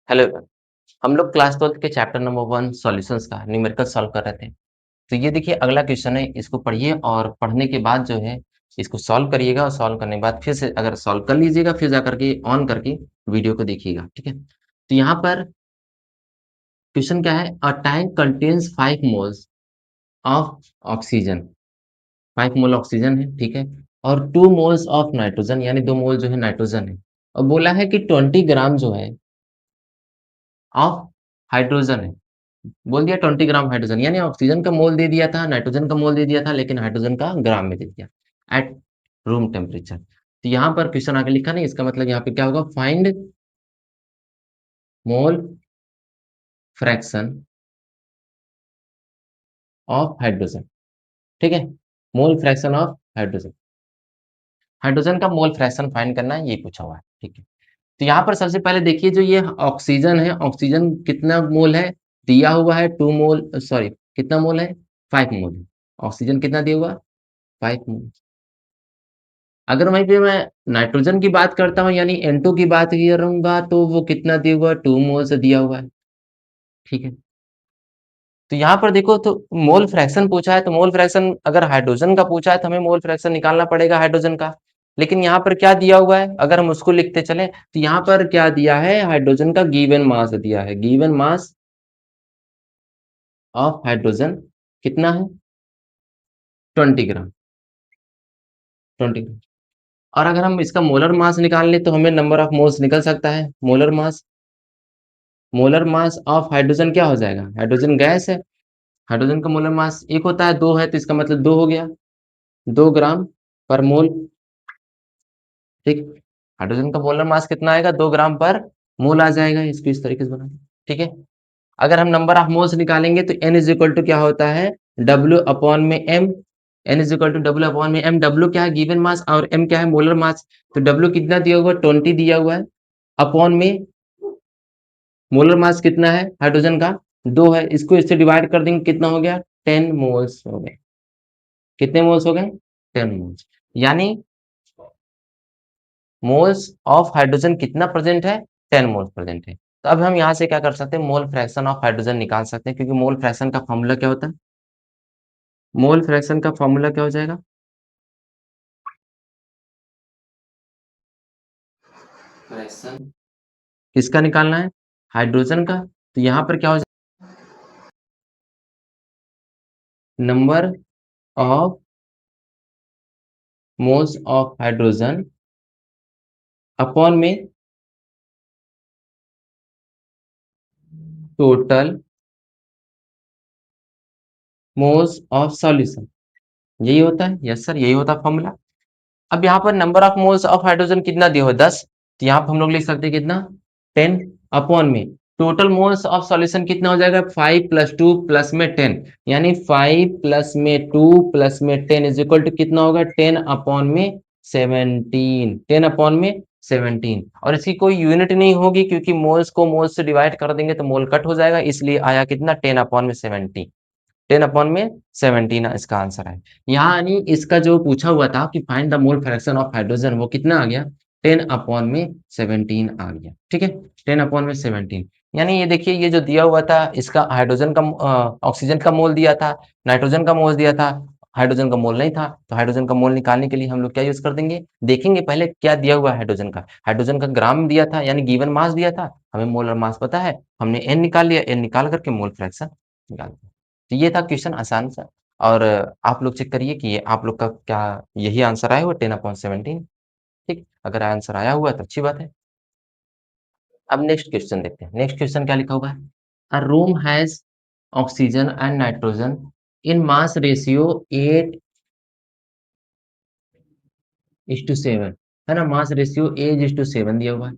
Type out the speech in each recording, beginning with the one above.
Hello everyone. हम लोग class 12 के चैप्टर नंबर 1 सॉल्यूशंस का न्यूमेरिकल सॉल्व कर रहे थे। तो ये देखिए अगला क्वेश्चन है, इसको पढ़िए और पढ़ने के बाद जो है इसको सॉल्व करिएगा और सॉल्व करने के बाद फिर से अगर सॉल्व कर लीजिएगा फिर जा करके ऑन करके वीडियो को देखिएगा, ठीक है? तो यहाँ पर क्वेश्चन क्या है? A tank contains 5 moles of oxygen. 5 mole oxygen है, ठीक है? और 2 मोल्स ऑफ नाइट्रोजन, यानी 2 मोल जो है नाइट्रोजन है। और बोला है कि 20 ग्राम जो है ऑफ हाइड्रोजन है। बोल दिया 20 ग्राम हाइड्रोजन, यानी ऑक्सीजन का मोल दे दिया था, नाइट्रोजन का मोल दे दिया था, लेकिन हाइड्रोजन का ग्राम में दे दिया एट रूम टेम्परेचर। तो यहाँ पर क्वेश्चन आगे लिखा नहीं, इसका मतलब यहाँ पे क्या होगा? Find mole fraction of hydrogen, ठीक है? मोल फ्रैक्शन ऑफ हाइड्रोजन, हाइड्रोजन का मोल फ्रैक्शन फाइंड करना है, ये पूछा हुआ है, ठीक है? तो यहाँ पर सबसे पहले देखिए, जो ये ऑक्सीजन है, ऑक्सीजन कितना मोल है? दिया हुआ है 2 मोल, सॉरी कितना मोल है? 5 मोल। ऑक्सीजन कितना दिया हुआ? 5 मोल। अगर वहीं पे मैं नाइट्रोजन की बात करता हूँ, यानी N2 की बात करूँगा, तो वो कितना दिया हुआ है? 2 मोल से दिया हुआ है, ठीक है? तो यहाँ पर देखो, तो मोल फ्रैक्शन पूछा है, तो मोल फ्रैक्शन अगर हाइड्रोजन का पूछा है तो हमें मोल फ्रैक्शन निकालना पड़ेगा हाइड्रोजन का। लेकिन यहाँ पर क्या दिया हुआ है? अगर हम उसको लिखते चलें, तो यहाँ पर क्या दिया है? हाइड्रोजन का गिवन मास दिया है। गिवन मास ऑफ हाइड्रोजन कितना है? 20 ग्राम, 20 ग्राम। और अगर हम इसका मोलर मास निकाल लें तो हमें नंबर ऑफ मोल्स निकल सकता है। मोलर मास ऑफ हाइड्रोजन क्या हो जाएगा? हाइड्रोजन गैस है, हाइड्रोजन का मोलर मास 1 होता है, 2 है तो इसका मतलब 2 हो गया, 2 ग्राम पर मोल, ठीक? हाइड्रोजन का मोलर मास कितना आएगा? 2 ग्राम पर मोल आ जाएगा। इसको इस तरीके से बना, ठीक है? अगर हम नंबर ऑफ मोल्स निकालेंगे तो n इज इक्वल टू क्या होता है? W अपॉन में m। n is equal to W upon में m। W क्या है? गिवन मास, और m क्या है? Molar mass. तो W कितना दिया हुआ है? 20 दिया हुआ है, अपॉन में मोलर मास कितना है हाइड्रोजन का? 2 है। इसको इससे डिवाइड कर देंगे, कितना हो गया? 10 मोल्स हो गए। कितने मोल्स हो गए? 10 मोल्स। यानी मोल्स ऑफ हाइड्रोजन कितना प्रेजेंट है? 10 मोल्स प्रेजेंट है। तो अब हम यहाँ से क्या कर सकते हैं? मोल फ्रैक्शन ऑफ हाइड्रोजन निकाल सकते हैं, क्योंकि मोल फ्रैक्शन का फॉर्मूला क्या होता है? मोल फ्रैक्शन का फॉर्मूला क्या हो जाएगा? फ्रैक्शन किसका निकालना है? हाइड्रोजन का। तो यहाँ पर क्या हो जाएगा? Number of moles of hydrogen upon में टोटल मोल्स ऑफ सॉल्यूशन। यही होता है? यस सर, यही होता है फॉर्मूला। अब यहाँ पर number of moles of hydrogen कितना दिया हो? 10। तो यहाँ पर हम लोग लिख सकते हैं कितना? 10 अपॉन में टोटल मोल्स ऑफ सॉल्यूशन कितना हो जाएगा? 5 प्लस 2 प्लस में 10, यानी 5 प्लस में 2 प्लस में 10 इज इक्वल टू कितना होगा? 10 अपॉन में 17। 10 अपॉन में 17। और इसकी कोई यूनिट नहीं होगी, क्योंकि मोल्स को मोल्स से डिवाइड कर देंगे तो मोल कट हो जाएगा, इसलिए आया कितना? 10 अपॉन में 17। 10 अपॉन में 17 इसका आंसर है। यहाँ यानी इसका जो पूछा हुआ था कि find the mole fraction of hydrogen, वो कितना आ गया? 10 अपॉन में 17 आ गया, ठीक है? 10 अपॉन में 17। यानी ये देखिए, ये जो दिया हुआ था इसका हाइड्रोजन का ऑक्सीजन का मोल दिया था, नाइट्रोजन का मोल दिया था, हाइड्रोजन का मोल नहीं था। तो हाइड्रोजन का मोल निकालने के लिए हम लोग क्या यूज कर देंगे? देखेंगे पहले क्या दिया हुआ है हाइड्रोजन का। हाइड्रोजन का ग्राम दिया था, यानी गिवन मास दिया था, हमें मोलर मास पता है, हमने एन निकाल लिया, एन निकाल करके मोल फ्रैक्शन निकाल दिया। तो ये था क्वेश्चन आसान सा। और आप लोग चेक करिए कि ये आप लोग का क्या यही आंसर आया हुआ 10 अपॉन 17, ठीक? अगर आंसर आया हुआ है तो अच्छी बात है। अब नेक्स्ट क्वेश्चन देखते हैं। नेक्स्ट क्वेश्चन क्या लिखा हुआ है? A room has oxygen and nitrogen in mass ratio 8 is to 7, है ना? मास रेशियो 8 इज टू 7 दिया हुआ है।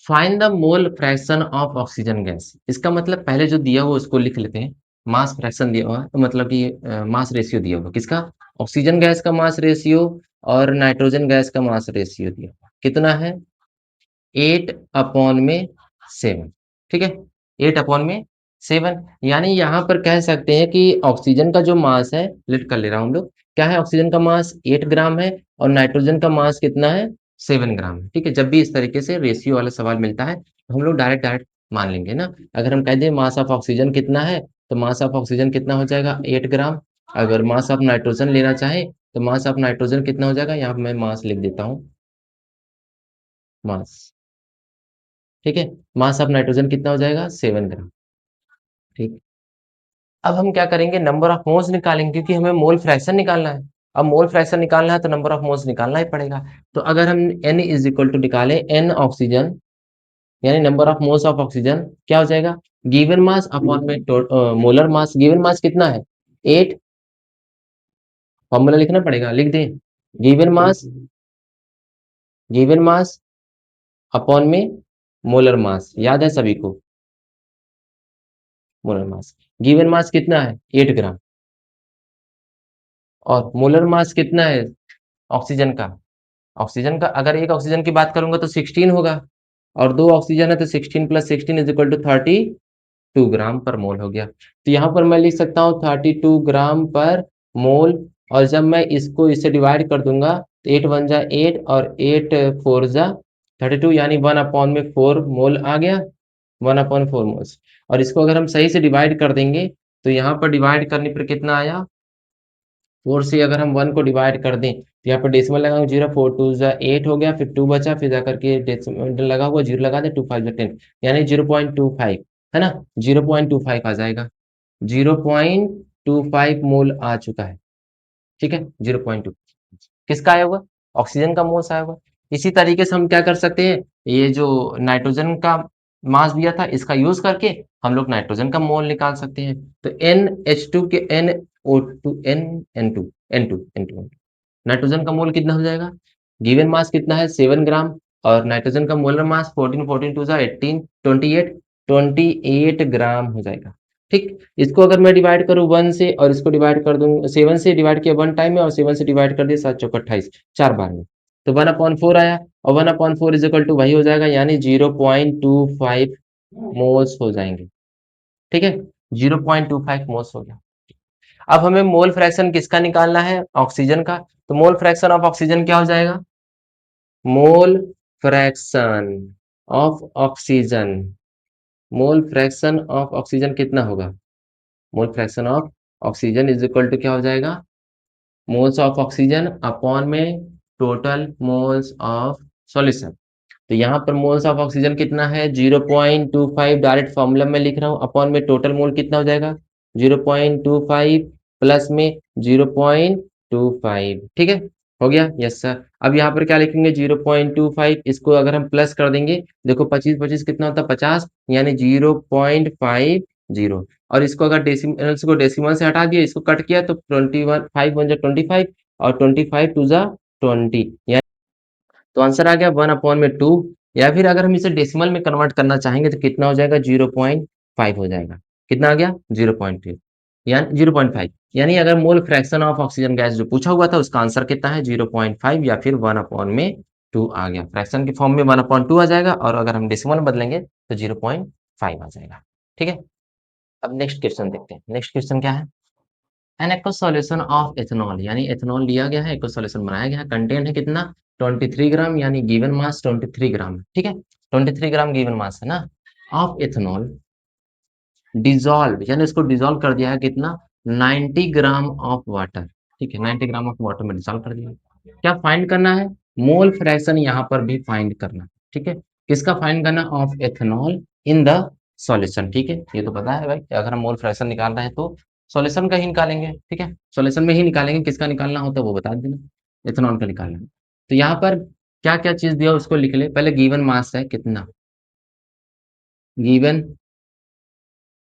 Find the mole fraction of oxygen gas. इसका मतलब पहले जो दिया हुआ उसको लिख लेते हैं। मास फ्रैक्शन दिया हुआ है, तो मतलब कि मास रेशियो दिया हुआ किसका? ऑक्सीजन गैस का मास रेशियो और नाइट्रोजन गैस का मास रेशियो दिया हुआ कितना है? 8 अपॉन में 7, ठीक है? 8 अपॉन में 7, यानी यहाँ पर कह सकते हैं कि ऑक्सीजन का जो मास है, लेट कर ले रहा हूँ हम लोग, क्या है? ऑक्सीजन का मास 8 ग्राम है और नाइट्रोजन का मास कितना है? 7 ग्राम है, ठीक है? जब भी इस तरीके से रेशियो वाला सवाल मिलता है तो हम लोग डायरेक्ट डायरेक्ट मान लेंगे ना। अगर हम कह दें मास ऑफ ऑक्सीजन कितना है, तो मास ऑफ ऑक्सीजन कितना हो जाएगा 8 ग्राम। अगर मास ऑफ नाइट्रोजन लेना चाहे तो मास ऑफ नाइट्रोजन कितना हो जाएगा, यहाँ पे मैं मास लिख देता हूँ, मास। ठीक है, मास ऑफ नाइट्रोजन कितना हो जाएगा 7 ग्राम। ठीक, अब हम क्या करेंगे, नंबर ऑफ मोल्स निकालेंगे, क्योंकि हमें मोल फ्रैक्शन निकालना है। अब मोल फ्रैक्शन निकालना है तो नंबर ऑफ मोल्स निकालना ही पड़ेगा। तो अगर हम n इज इक्वल टू निकाले n ऑक्सीजन, यानी number of moles of oxygen, क्या हो जाएगा, गिवन मास अपॉन में मोलर मास। गिवन मास कितना है 8, फॉर्मूला लिखना पड़ेगा, लिख दें, given mass, given mass upon में मोलर मास, याद है सभी को, मोलर मास। गिवन मास कितना है 8 ग्राम, और मोलर मास कितना है ऑक्सीजन का, ऑक्सीजन का अगर एक ऑक्सीजन की बात करूंगा तो 16 होगा, और दो ऑक्सीजन है तो 16 प्लस 16 इज इक्वल टू 32 ग्राम पर मोल हो गया। तो यहाँ पर मैं लिख सकता हूँ 32 ग्राम पर मोल। और जब मैं इसको इससे डिवाइड कर दूंगा तो 8 वन जा 8 और 8 फोर जा 32, यानी 1/4 मोल आ गया, 1/4 मोल्स। और इसको अगर हम सही से डिवाइड कर देंगे तो यहाँ पर डिवाइड करने पर कितना आया, 4 से अगर हम 1 को डिवाइड कर दें तो यहाँ पर डेसिमल लगाऊंगे, 0 4 2 जा 8 हो गया, फिर 2 बचा, फिर जाकर के डेसिमल लगा हुआ 0 लगा दे, 2 5 जा 10, यानी 0.25, है ना, 0.25 आ जाएगा, 0.25 मोल आ चुका है। ठीक है, 0.2 किसका आया हुआ, ऑक्सीजन का मोल्स आया हुआ। इसी तरीके से हम क्या कर सकते हैं, ये जो नाइट्रोजन का मास दिया था इसका यूज करके हम लोग नाइट्रोजन का मोल निकाल सकते हैं। तो NH2 के NO2 N2 नाइट्रोजन का मोल कितना हो जाएगा, गिवन मास कितना है 7 ग्राम, और नाइट्रोजन का मोलर मास 14 14 टू 18 28 28 ग्राम हो जाएगा। ठीक, इसको अगर मैं डिवाइड करूं 1 से और इसको डिवाइड कर दूं 7 से, डिवाइड किया 1 टाइम में और 7 से डिवाइड कर दिया 7 चौक 28, 4 बार में, तो 1/4 आया, और 1/4 इज इक्वल टू वही हो जाएगा, यानी 0.25 मोल्स हो जाएंगे। ठीक है, 0.25 मोल्स हो गया। अब हमें मोल फ्रैक्शन किसका निकालना है, ऑक्सीजन का। तो मोल फ्रैक्शन ऑफ ऑक्सीजन क्या हो जाएगा, mole fraction of oxygen, mole fraction of oxygen कितना होगा, mole fraction of oxygen is equal to क्या हो जाएगा, मोल्स ऑफ ऑक्सीजन अपॉन में टोटल मोल्स ऑफ सॉल्यूशन। तो यहाँ पर मोल्स ऑफ ऑक्सीजन कितना है 0.25, डायरेक्ट फॉर्मूला में लिख रहा हूँ, अपॉन में टोटल मोल कितना हो जाएगा 0.25 प्लस में 0.25। ठीक है, हो गया, यस सर। अब यहाँ पर क्या लिखेंगे 0.25, इसको अगर हम प्लस कर देंगे, देखो 25 25 कितना होता है 50, यानी 0.50। और इसको अगर डेसिमल्स को डेसिमल से हटा दिया, इसको कट किया तो 21 5 1 जा 25, और 25 2 जा 20, तो आंसर आ गया 1/2। या फिर अगर हम इसे डेसिमल में कन्वर्ट करना चाहेंगे तो कितना हो जाएगा 0.5 हो जाएगा, कितना आ गया 0.2 यानी 0.5, यानी अगर मोल फ्रैक्शन ऑफ ऑक्सीजन गैस जो पूछा हुआ था उसका आंसर कितना है 0.5 या फिर 1/2 आ गया, फ्रैक्शन की फॉर्म में 1/2 आ जाएगा, और अगर हम डेसिमल में बदलेंगे तो 0.5 आ जाएगा। ठीक है, अब नेक्स्ट क्वेश्चन देखते हैं। नेक्स्ट क्वेश्चन क्या है, an aq solution of ethanol, यानी एथेनॉल लिया गया है, एक्व सॉल्यूशन बनाया गया है, कंटेंट है कितना 23 ग्राम, यानी गिवन मास 23 ग्राम है। ठीक है, 23 ग्राम गिवन मास है ना, ऑफ एथेनॉल डिजॉल्व, यानी इसको डिजॉल्व कर दिया है कितना 90 ग्राम ऑफ वाटर। ठीक है, 90 ग्राम ऑफ वाटर में डिजॉल्व कर दिया। क्या फाइंड करना है, मोल फ्रैक्शन यहाँ पर भी फाइंड करना। ठीक है, किसका फाइंड करना, of ethanol in the solution. ठीक है, ये तो पता है भाई, अगर हम मोल फ्रैक्शन निकाल रहे हैं तो सॉल्यूशन का ही निकालेंगे। ठीक है, सॉल्यूशन में ही निकालेंगे, किसका निकालना होता है वो बता देना, एथेनॉल का निकालना है। तो यहाँ पर क्या क्या चीज दिया उसको लिख ले, पहले गिवन मास है कितना, given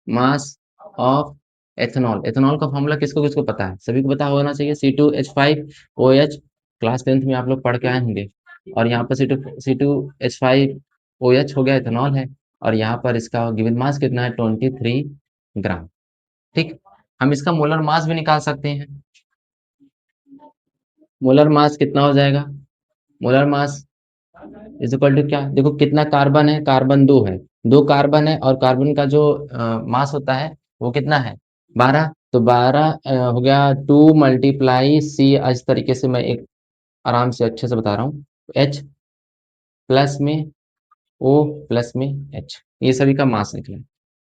mass of ethanol, ethanol का फॉर्मूला किसको किसको पता है, सभी को पता होना चाहिए, C2H5OH, क्लास 10th में आप लोग पढ़ के आए होंगे। और यहाँ पर C2H5OH हो गया, एथेनॉल है, और यहाँ पर इसका गिवन मास कितना है 23 ग्राम। ठीक, हम इसका मोलर मास भी निकाल सकते हैं, मोलर मास कितना हो जाएगा, molar mass is equal to क्या, देखो कितना कार्बन है, कार्बन 2 है, 2 कार्बन है, और कार्बन का जो मास होता है वो कितना है 12, तो 12 हो गया 2 × C, इस तरीके से मैं एक आराम से अच्छे से बता रहा हूँ, H प्लस में O प्लस में H, ये सभी का मास निकला।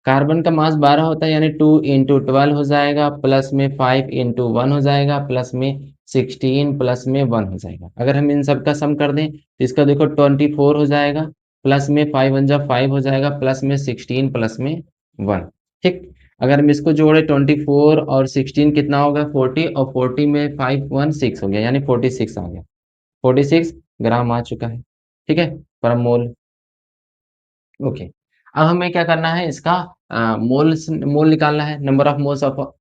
कार्बन का मास 12 होता है, यानी 2 इंटू 12 हो जाएगा, प्लस में 5 इंटू 1 हो जाएगा, प्लस में 16 प्लस में 1 हो जाएगा। अगर हम इन सब का सम कर दें तो इसका देखो 24 हो जाएगा, प्लस में 5 वन जा 5 हो जाएगा, प्लस में 16 प्लस में 1। ठीक, अगर हम इसको जोड़े 24 और 16 कितना होगा 40, और 40 में 5 1 6 हो गया, यानी 46 आ गया। 46 ग्राम आ चुका है। ठीक है, पर मोल। ओके, अब हमें क्या करना है, इसका मोल निकालना है, number of moles of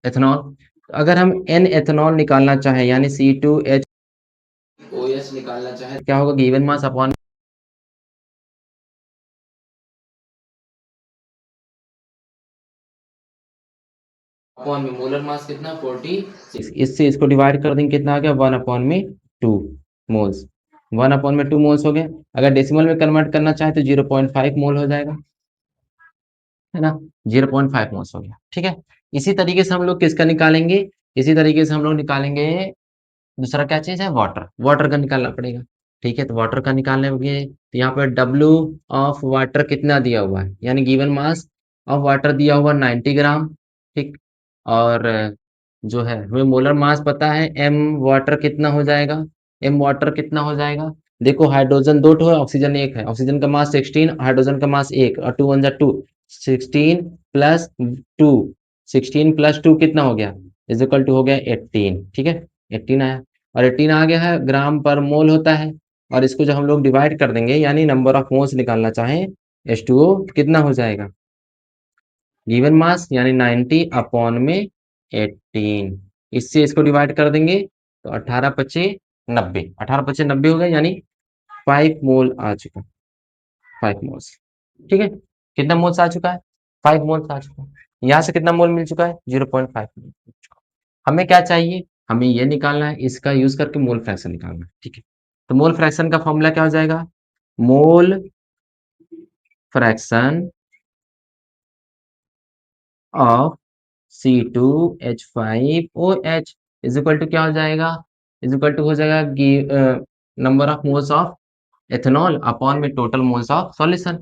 ethanol. अगर हम एन एथेनॉल निकालना चाहे, यानी C2H निकालना चाहे, क्या होगा, गिवन मास अपॉन में मोलर मास कितना 46, इससे इसको डिवाइड कर देंगे, कितना आ गया 1/2 मोल्स। 1/2 मोल्स हो गए। अगर डेसिमल में कन्वर्ट करना चाहे तो 0.5 मोल हो जाएगा, है ना, 0.5 मोल्स हो गया। ठीक है, इसी तरीके से हम लोग किसका निकालेंगे, इसी तरीके से हम लोग निकालेंगे, दूसरा क्या चीज है, वाटर। वाटर का निकालना पड़ेगा। ठीक है, तो वाटर का निकालने के तो यहाँ पर W ऑफ वाटर कितना दिया हुआ है, यानी गिवन मास ऑफ वाटर दिया हुआ 90 ग्राम। ठीक, और जो है हमें मोलर मास पता है, M वाटर कितना हो जाएगा, M वाटर कितना हो जाएगा, देखो हाइड्रोजन 2 ठो है, ऑक्सीजन 1 है, ऑक्सीजन का मास 16, हाइड्रोजन का मास 1, और 2 1 जा 2, 16 प्लस 2, 16 प्लस 2 कितना हो गया, इज इक्वल टू हो गया 18। ठीक है, 18 आया, और 18 आ गया है, ग्राम पर मोल होता है। और इसको जब हम लोग डिवाइड कर देंगे, यानी नंबर ऑफ मोल्स निकालना चाहें H2O, कितना हो जाएगा, गिवन मास यानी 90 अपॉन में 18, इससे इसको डिवाइड कर देंगे तो 18 पचे 90, 18 पचे 90 हो गए, यानी 5 मोल आ चुका, 5 मोल्स। ठीक है, कितना मोल्स आ चुका है, 5 मोल्स आ चुका है। यहाँ से कितना मोल मिल चुका है, 0.5 मोल। हमें क्या चाहिए, हमें ये निकालना है, इसका यूज करके मोल फ्रैक्शन निकालना है। ठीक है, तो मोल फ्रैक्शन का फॉर्मूला क्या हो जाएगा, mole fraction of C2H5OH is equal to क्या हो जाएगा, इज इक्वल टू हो जाएगा number of moles of ethanol upon में total moles of solution.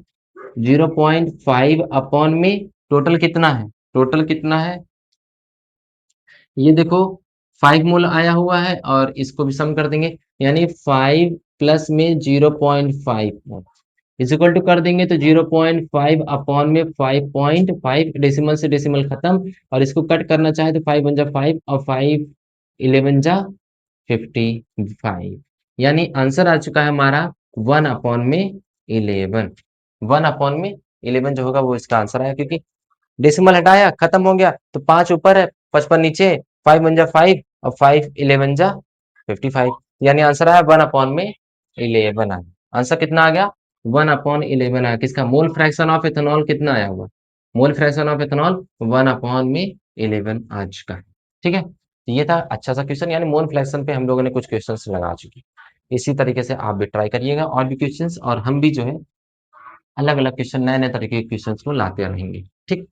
0.5 upon में टोटल कितना है, टोटल कितना है, ये देखो 5 मोल आया हुआ है, और इसको भी सम कर देंगे, यानी 5 प्लस में 0.5 मोल इज इक्वल टू कर देंगे तो 0.5 अपॉन में 5.5, डेसिमल से डेसिमल खत्म, और इसको कट करना चाहे तो 5 1 जा 5, और 5 11 जा 55, यानी आंसर आ चुका है हमारा 1/11। 1/11 जो होगा वो इसका आंसर आया, क्योंकि डेसिमल हटाया खत्म हो गया, तो 5 ऊपर है 55 नीचे, 5 1 जा 5 और 5 11 जा 55, यानी आंसर आया 1/11 आया। आंसर कितना आ गया, 1/11 आया। किसका, मोल फ्रैक्शन ऑफ इथेनॉल कितना आया हुआ, मोल फ्रैक्शन ऑफ इथेनॉल 1/11 आ चुका है। ठीक है, तो ये था अच्छा सा क्वेश्चन, यानी मोल फ्रैक्शन पे हम लोगों ने कुछ क्वेश्चंस लगा चुके हैं। इसी तरीके से आप भी ट्राई करिएगा और भी क्वेश्चंस, और हम भी जो है अलग अलग क्वेश्चन, नए नए तरीके के क्वेश्चंस को लाते रहेंगे। ठीक।